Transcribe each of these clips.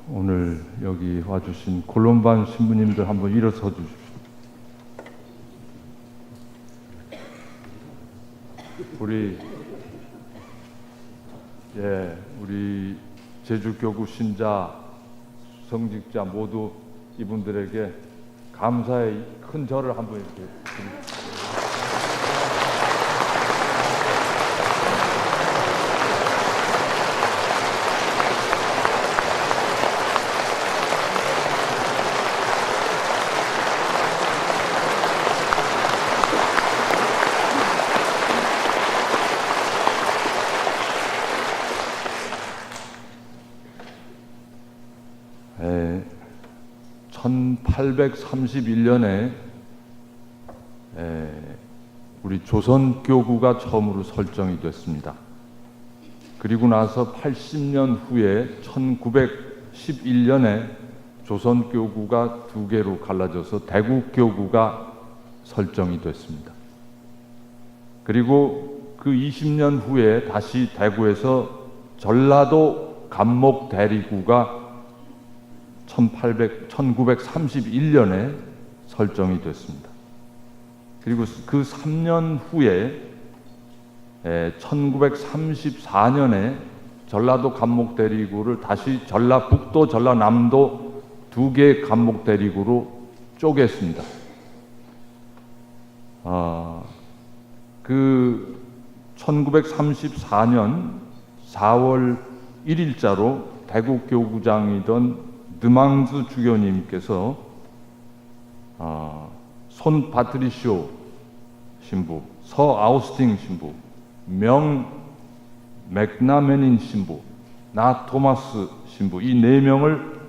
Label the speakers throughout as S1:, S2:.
S1: 오늘 여기 와주신 골롬반 신부님들 한번 일어서 주십시오. 우리 제주교구 신자, 성직자 모두 이분들에게 감사의 큰 절을 한번 이렇게 드립니다. 에, 1831년에 우리 조선교구가 처음으로 설정이 됐습니다. 그리고 나서 80년 후에 1911년에 조선교구가 두 개로 갈라져서 대구교구가 설정이 됐습니다. 그리고 그 20년 후에 다시 대구에서 전라도 감목대리구가 1931년에 설정이 됐습니다. 그리고 그 3년 후에 1934년에 전라도 감목대리구를 다시 전라북도, 전라남도 두 개의 감목대리구로 쪼갰습니다. 그 1934년 4월 1일자로 대구교구장이던 느망스 주교님께서 손 파트리시오 신부, 서 아우스팅 신부, 명 맥나메닌 신부, 나 토마스 신부, 이 네 명을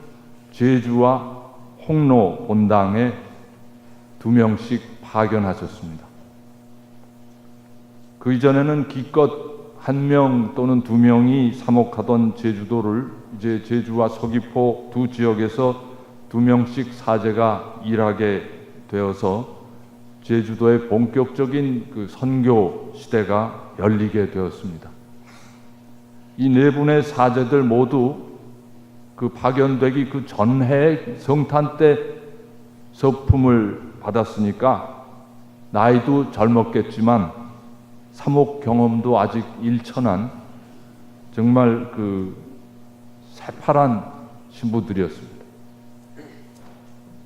S1: 제주와 홍로 본당에 2명씩 파견하셨습니다. 그 이전에는 기껏 1명 또는 2명이 사목하던 제주도를 이제 제주와 서귀포 두 지역에서 2명씩 사제가 일하게 되어서 제주도의 본격적인 그 선교 시대가 열리게 되었습니다. 이 네 분의 사제들 모두 그 파견되기 그 전해 성탄 때 서품을 받았으니까 나이도 젊었겠지만 사목 경험도 아직 일천한 정말 그 새파란 신부들이었습니다.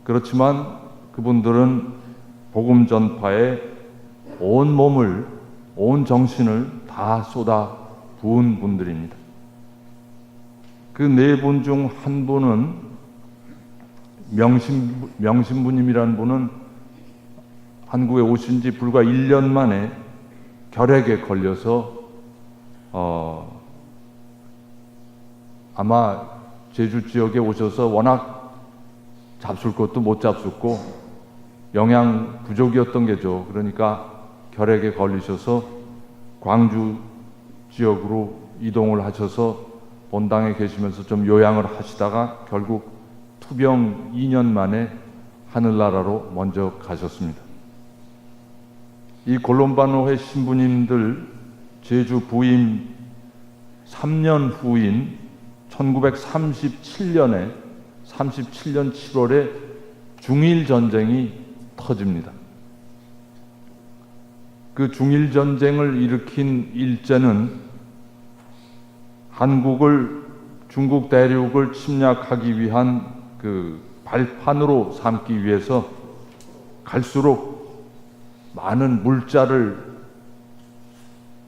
S1: 그렇지만 그분들은 복음 전파에 온 몸을, 온 정신을 다 쏟아 부은 분들입니다. 그 네 분 중 한 분은 명신부님이라는 분은 한국에 오신 지 불과 1년 만에 결핵에 걸려서 아마 제주 지역에 오셔서 워낙 잡술 것도 못 잡숫고 영양 부족이었던 게죠. 그러니까 결핵에 걸리셔서 광주 지역으로 이동을 하셔서 본당에 계시면서 좀 요양을 하시다가 결국 투병 2년 만에 하늘나라로 먼저 가셨습니다. 이 골롬바노회 신부님들 제주 부임 3년 후인 1937년 7월에 중일전쟁이 터집니다. 그 중일전쟁을 일으킨 일제는 한국을, 중국 대륙을 침략하기 위한 그 발판으로 삼기 위해서 갈수록 많은 물자를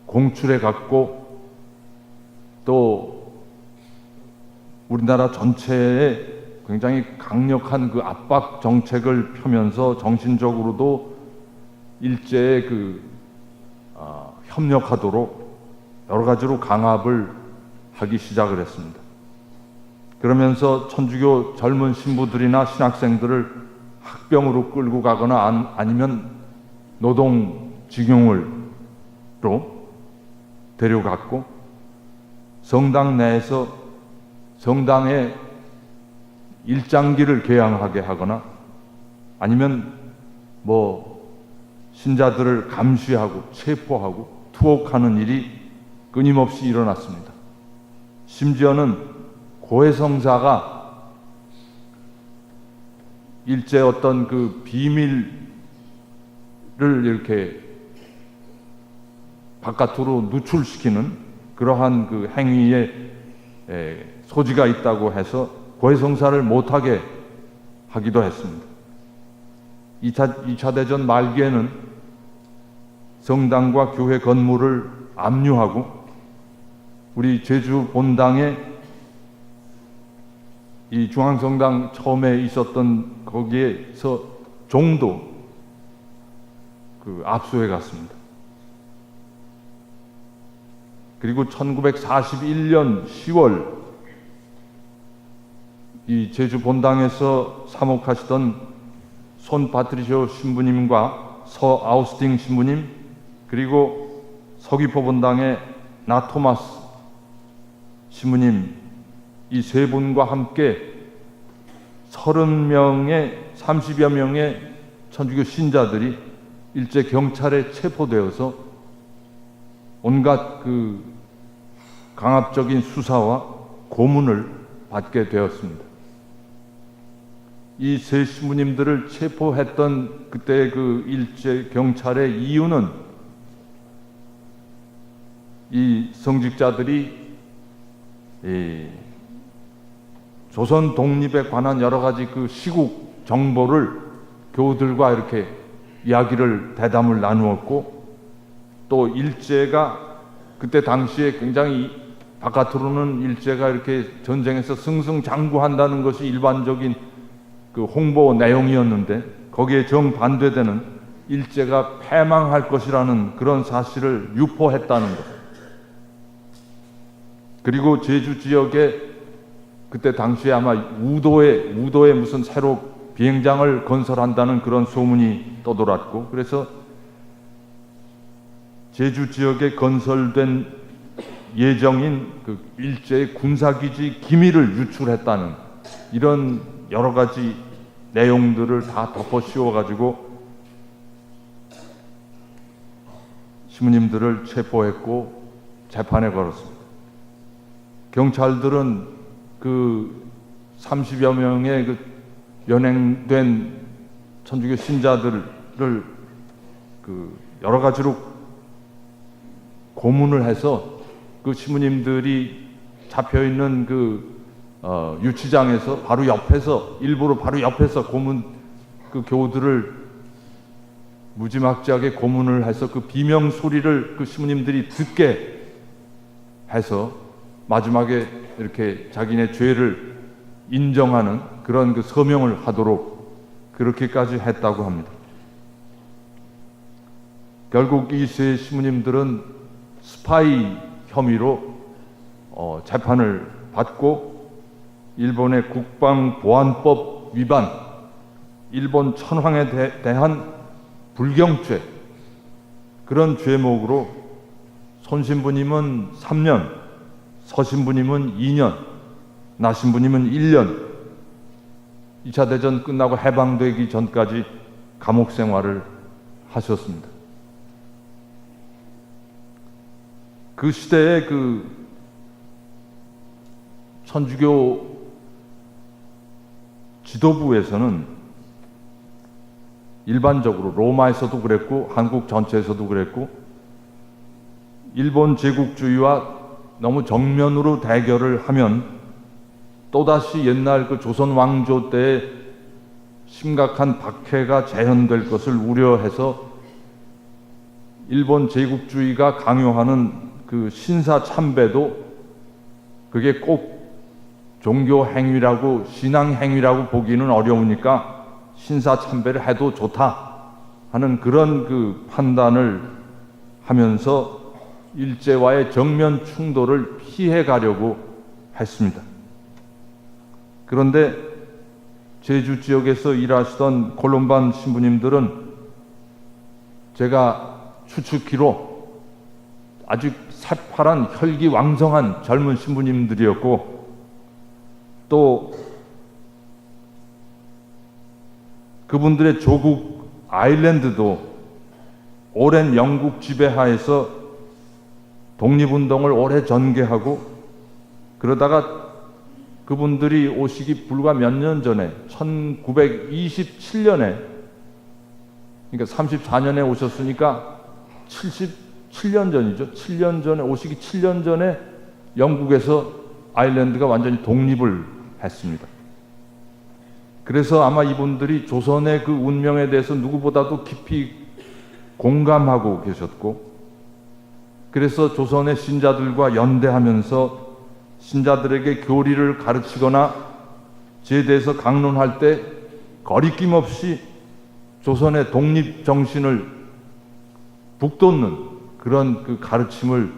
S1: 공출해 갖고 또 우리나라 전체에 굉장히 강력한 그 압박 정책을 펴면서 정신적으로도 일제에 협력하도록 여러 가지로 강압을 하기 시작을 했습니다. 그러면서 천주교 젊은 신부들이나 신학생들을 학병으로 끌고 가거나 아니면 노동직용으로 데려갔고 성당 내에서 성당에 일장기를 개항하게 하거나 아니면 신자들을 감시하고 체포하고 투옥하는 일이 끊임없이 일어났습니다. 심지어는 고해성사가 일제 어떤 그 비밀을 이렇게 바깥으로 누출시키는 그러한 그 행위에 소지가 있다고 해서 고해성사를 못하게 하기도 했습니다. 2차 대전 말기에는 성당과 교회 건물을 압류하고 우리 제주 본당에 이 중앙성당 처음에 있었던 거기에서 종도 압수해 갔습니다. 그리고 1941년 10월 이 제주 본당에서 사목하시던 손 파트리쇼 신부님과 서 아우스팅 신부님 그리고 서귀포 본당의 나 토마스 신부님 이 세 분과 함께 30여 명의 천주교 신자들이 일제 경찰에 체포되어서 온갖 그 강압적인 수사와 고문을 받게 되었습니다. 이 세 신부님들을 체포했던 그때 그 일제 경찰의 이유는 이 성직자들이 조선 독립에 관한 여러 가지 그 시국 정보를 교우들과 이렇게 대담을 나누었고 또 일제가 그때 당시에 굉장히 바깥으로는 일제가 이렇게 전쟁에서 승승장구한다는 것이 일반적인 그 홍보 내용이었는데 거기에 정반대되는 일제가 패망할 것이라는 그런 사실을 유포했다는 것. 그리고 제주 지역에 그때 당시에 아마 우도에 무슨 새로 비행장을 건설한다는 그런 소문이 떠돌았고 그래서 제주 지역에 건설된 예정인 그 일제의 군사기지 기밀을 유출했다는 이런 여러 가지 내용들을 다 덮어 씌워가지고 신부님들을 체포했고 재판에 걸었습니다. 경찰들은 그 30여 명의 그 연행된 천주교 신자들을 그 여러 가지로 고문을 해서 그 신부님들이 잡혀 있는 그 유치장에서 바로 옆에서 일부러 바로 옆에서 고문 그 교우들을 무지막지하게 고문을 해서 그 비명 소리를 그 신부님들이 듣게 해서 마지막에 이렇게 자기네 죄를 인정하는 그런 그 서명을 하도록 그렇게까지 했다고 합니다. 결국 이 세 신부님들은 스파이 혐의로 재판을 받고 일본의 국방보안법 위반, 일본 천황에 대한 불경죄 그런 죄목으로 손 신부님은 3년, 서 신부님은 2년, 나 신부님은 1년 2차 대전 끝나고 해방되기 전까지 감옥 생활을 하셨습니다. 그 시대의 그 천주교 지도부에서는 일반적으로 로마에서도 그랬고 한국 전체에서도 그랬고 일본 제국주의와 너무 정면으로 대결을 하면 또다시 옛날 그 조선 왕조 때의 심각한 박해가 재현될 것을 우려해서 일본 제국주의가 강요하는 그 신사 참배도 그게 꼭 종교 행위라고 신앙 행위라고 보기는 어려우니까 신사 참배를 해도 좋다 하는 그런 그 판단을 하면서 일제와의 정면 충돌을 피해 가려고 했습니다. 그런데 제주 지역에서 일하시던 콜롬반 신부님들은 제가 추측키로 아주 새파란 혈기왕성한 젊은 신부님들이었고 또 그분들의 조국 아일랜드도 오랜 영국 지배하에서 독립운동을 오래 전개하고 그러다가 그분들이 오시기 불과 몇 년 전에 1927년에 그러니까 34년에 오셨으니까 77년 전이죠. 7년 전에 오시기 7년 전에 영국에서 아일랜드가 완전히 독립을 했습니다. 그래서 아마 이분들이 조선의 그 운명에 대해서 누구보다도 깊이 공감하고 계셨고, 그래서 조선의 신자들과 연대하면서 신자들에게 교리를 가르치거나 제대해서 강론할 때 거리낌 없이 조선의 독립 정신을 북돋는 그런 그 가르침을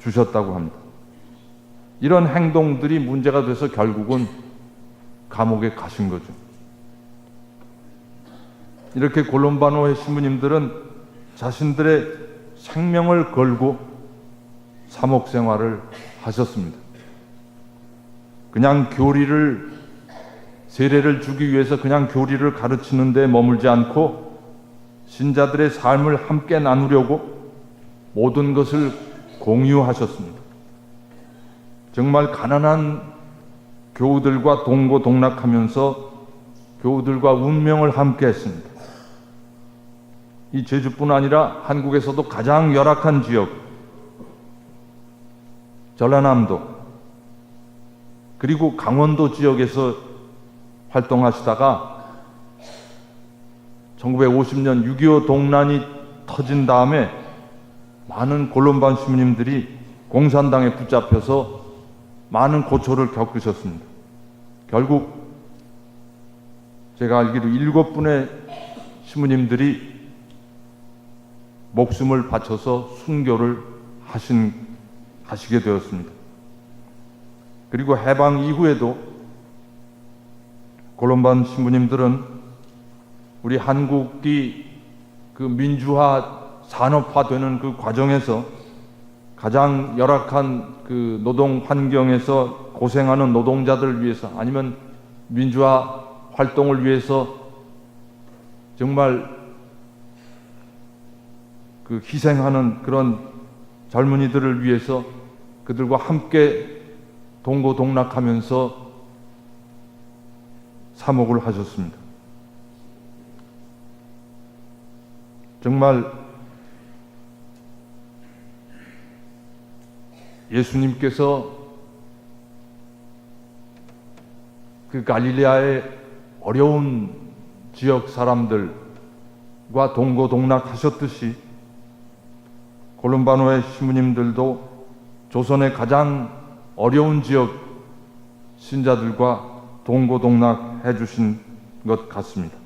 S1: 주셨다고 합니다. 이런 행동들이 문제가 돼서 결국은 감옥에 가신 거죠. 이렇게 골롬바노의 신부님들은 자신들의 생명을 걸고 사목 생활을 하셨습니다. 그냥 교리를, 세례를 주기 위해서 그냥 교리를 가르치는 데 머물지 않고 신자들의 삶을 함께 나누려고 모든 것을 공유하셨습니다. 정말 가난한 교우들과 동고동락하면서 교우들과 운명을 함께 했습니다. 이 제주뿐 아니라 한국에서도 가장 열악한 지역, 전라남도, 그리고 강원도 지역에서 활동하시다가 1950년 6.25 동란이 터진 다음에 많은 골롬반 시민님들이 공산당에 붙잡혀서 많은 고초를 겪으셨습니다. 결국 제가 알기로 7분의 시민님들이 목숨을 바쳐서 순교를 하시게 되었습니다. 그리고 해방 이후에도 골롬반 신부님들은 우리 한국이 그 민주화 산업화되는 그 과정에서 가장 열악한 그 노동 환경에서 고생하는 노동자들을 위해서, 아니면 민주화 활동을 위해서 정말 그 희생하는 그런 젊은이들을 위해서 그들과 함께 동고동락하면서 사목을 하셨습니다. 정말 예수님께서 그 갈릴레아의 어려운 지역 사람들과 동고동락하셨듯이 골롬바노의 신부님들도 조선의 가장 어려운 지역 신자들과 동고동락해 주신 것 같습니다.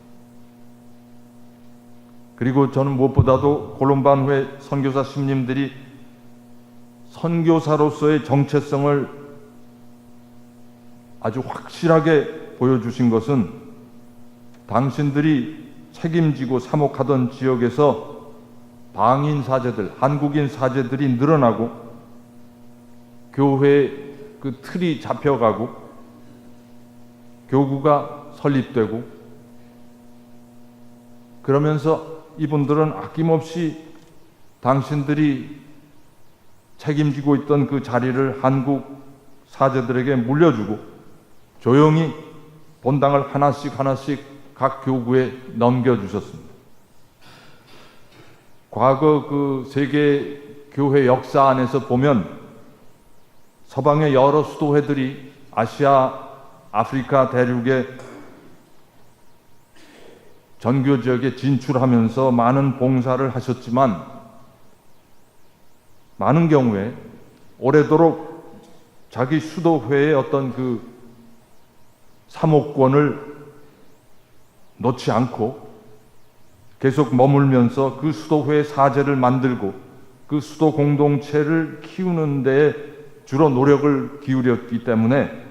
S1: 그리고 저는 무엇보다도 골롬바노의 선교사 신부님들이 선교사로서의 정체성을 아주 확실하게 보여주신 것은 당신들이 책임지고 사목하던 지역에서 방인 사제들, 한국인 사제들이 늘어나고 교회의 그 틀이 잡혀가고 교구가 설립되고, 그러면서 이분들은 아낌없이 당신들이 책임지고 있던 그 자리를 한국 사제들에게 물려주고 조용히 본당을 하나씩 하나씩 각 교구에 넘겨주셨습니다. 과거 그 세계 교회 역사 안에서 보면 서방의 여러 수도회들이 아시아, 아프리카 대륙의 전교 지역에 진출하면서 많은 봉사를 하셨지만 많은 경우에 오래도록 자기 수도회의 어떤 그 사목권을 놓지 않고 계속 머물면서 그 수도회의 사제를 만들고 그 수도 공동체를 키우는 데에 주로 노력을 기울였기 때문에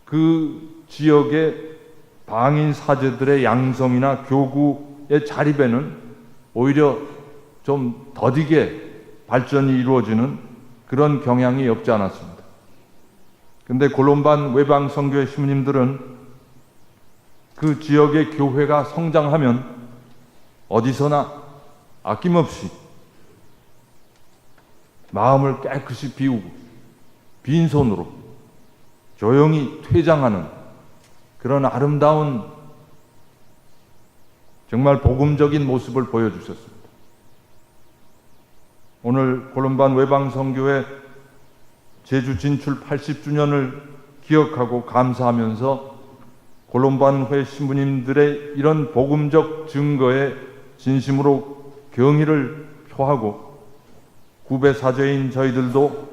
S1: 그 지역의 방인 사제들의 양성이나 교구의 자립에는 오히려 좀 더디게 발전이 이루어지는 그런 경향이 없지 않았습니다. 그런데 골롬반 외방 선교회 신부님들은 그 지역의 교회가 성장하면 어디서나 아낌없이 마음을 깨끗이 비우고 빈손으로 조용히 퇴장하는 그런 아름다운 정말 복음적인 모습을 보여주셨습니다. 오늘 콜롬반 외방선교회 제주 진출 80주년을 기억하고 감사하면서 콜롬반회 신부님들의 이런 복음적 증거에 진심으로 경의를 표하고 구배 사제인 저희들도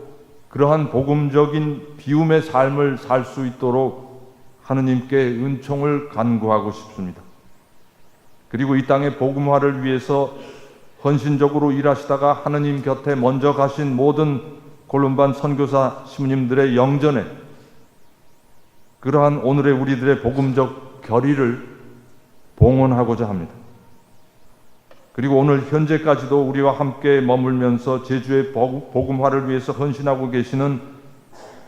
S1: 그러한 복음적인 비움의 삶을 살 수 있도록 하느님께 은총을 간구하고 싶습니다. 그리고 이 땅의 복음화를 위해서 헌신적으로 일하시다가 하느님 곁에 먼저 가신 모든 콜롬반 선교사 신부님들의 영전에 그러한 오늘의 우리들의 복음적 결의를 봉헌하고자 합니다. 그리고 오늘 현재까지도 우리와 함께 머물면서 제주의 복음화를 위해서 헌신하고 계시는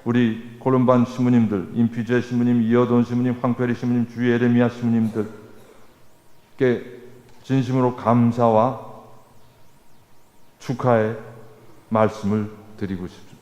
S1: 우리 콜롬반 신부님들, 임피제 신부님, 이어돈 신부님, 황페리 신부님, 주 예레미야 신부님들께 진심으로 감사와 축하의 말씀을 드리고 싶습니다.